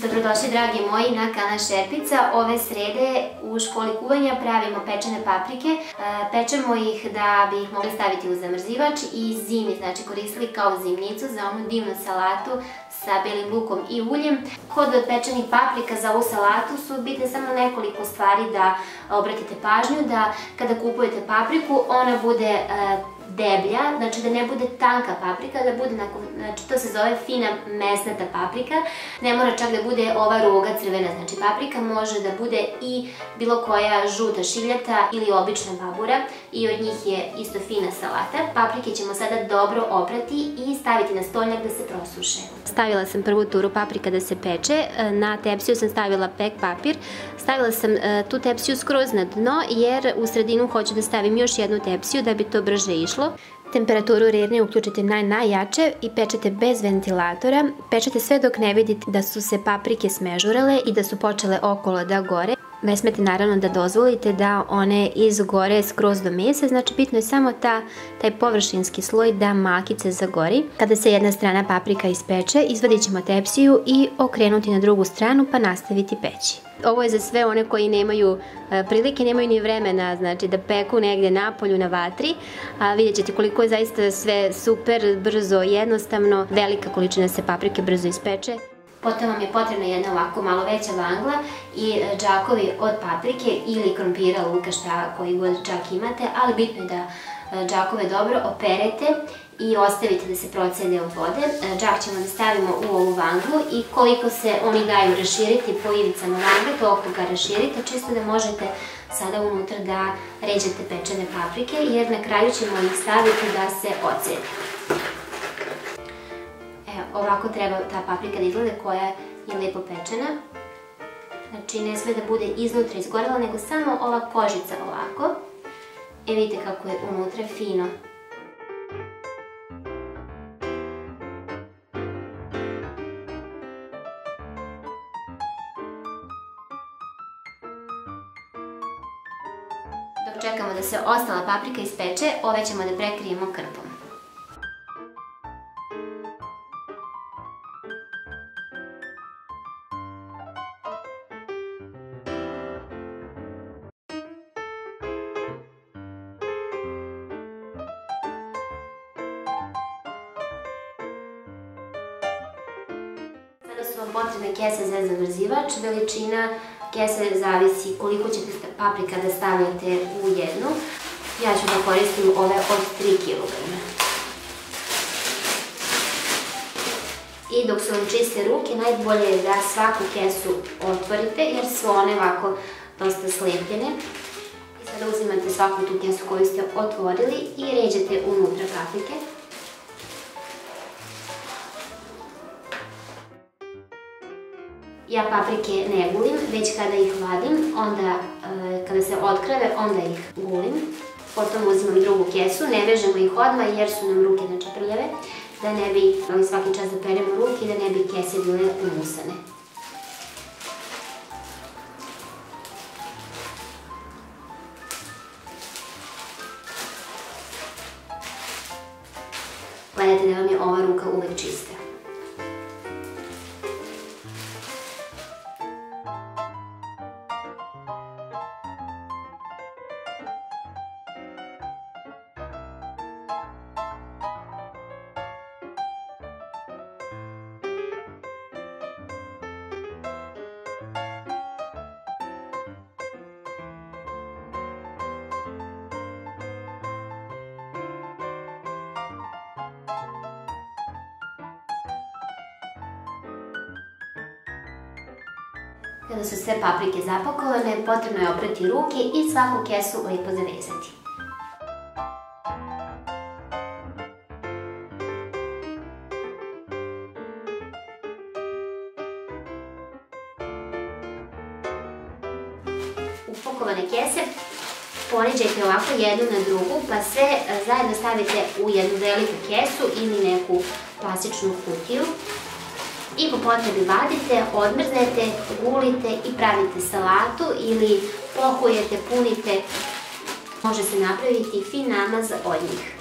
Dobrodošli dragi moji na kanal Šerpica. Ove srede u školi kuvanja pravimo pečene paprike. Pečemo ih da bi ih mogli staviti u zamrzivač i zimi, znači koristili kao zimnicu za onu divnu salatu sa belim lukom i uljem. Kod pečenih paprika za ovu salatu su bitne samo nekoliko stvari da obratite pažnju, da kada kupujete papriku ona bude deblja, znači da ne bude tanka paprika, da bude, znači to se zove fina mesnata paprika, ne mora čak da bude ova roga crvena, znači paprika može da bude i bilo koja žuta šivljata ili obična babura i od njih je isto fina salata. Paprike ćemo sada dobro oprati i staviti na stolnjak da se prosuše. Stavila sam prvu turu paprika da se peče, na tepsiju sam stavila pek papir, stavila sam tu tepsiju skroz na dno jer u sredinu hoću da stavim još jednu tepsiju da bi to brže išlo. Temperaturu rerne uključite na najjače i pečete bez ventilatora. Pečete sve dok ne vidite da su se paprike smežurale i da su počele okolo da gore. Ne smete naravno da dozvolite da one izgore skroz do mesa, znači bitno je samo taj površinski sloj da makice zagori. Kada se jedna strana paprika ispeče, izvadit ćemo tepsiju i okrenuti na drugu stranu pa nastaviti peći. Ovo je za sve one koji nemaju prilike, nemaju ni vremena, znači da peku negde napolju na vatri. Vidjet ćete koliko je zaista sve super, brzo, jednostavno, velika količina se paprike brzo ispeče. Potom vam je potrebna jedna ovako malo veća vangla i džakovi od paprike ili krompira, luka, šta koji god džak imate, ali bitno je da džakove dobro operete i ostavite da se procede od vode. Džak ćemo da stavimo u ovu vanglu i koliko se oni daju raširiti po ivicama vangle, toliko ga raširite, čisto da možete sada unutra da ređete pečene paprike, jer na kraju ćemo ih staviti da se ocede. Ovako treba ta paprika da izgleda koja je lepo pečena. Znači ne sme da bude iznutra izgorela, nego samo ova kožica ovako. Vidite kako je unutra fino. Dok čekamo da se ostala paprika ispeče, ove ćemo da prekrijemo krpom. Sada su vam potrebne kese za zamrzivač. Veličina kese zavisi koliko ćete paprika da stavljate u jednu. Ja ću da koristim ove od 3 kg. I dok su vam čiste ruke, najbolje je da svaku kesu otvorite jer su one ovako dosta slepljene. I sada uzimate svaku tu kesu koju ste otvorili i ređete unutra paprike. Ja paprike ne gulim, već kada ih vadim, onda kada se otkrave, onda ih gulim. Potom uzimam drugu kesu, ne vežemo ih odmah jer su nam ruke prljave, da ne bi svaki čas da peremo ruke i da ne bi kese bile umusane. Gledajte da vam je ova ruka uvek čista. Kada su sve paprike zapakovane, potrebno je oprati ruke i svaku kesu lepo zavezati. Upakovane kese poređajte ovako jednu na drugu, pa sve zajedno stavite u jednu veliku kesu ili neku plastičnu kutiju. I po potrebi vadite, odmrznete, gulite i pravite salatu ili pohujete, punite. Može se napraviti fin namaz od njih.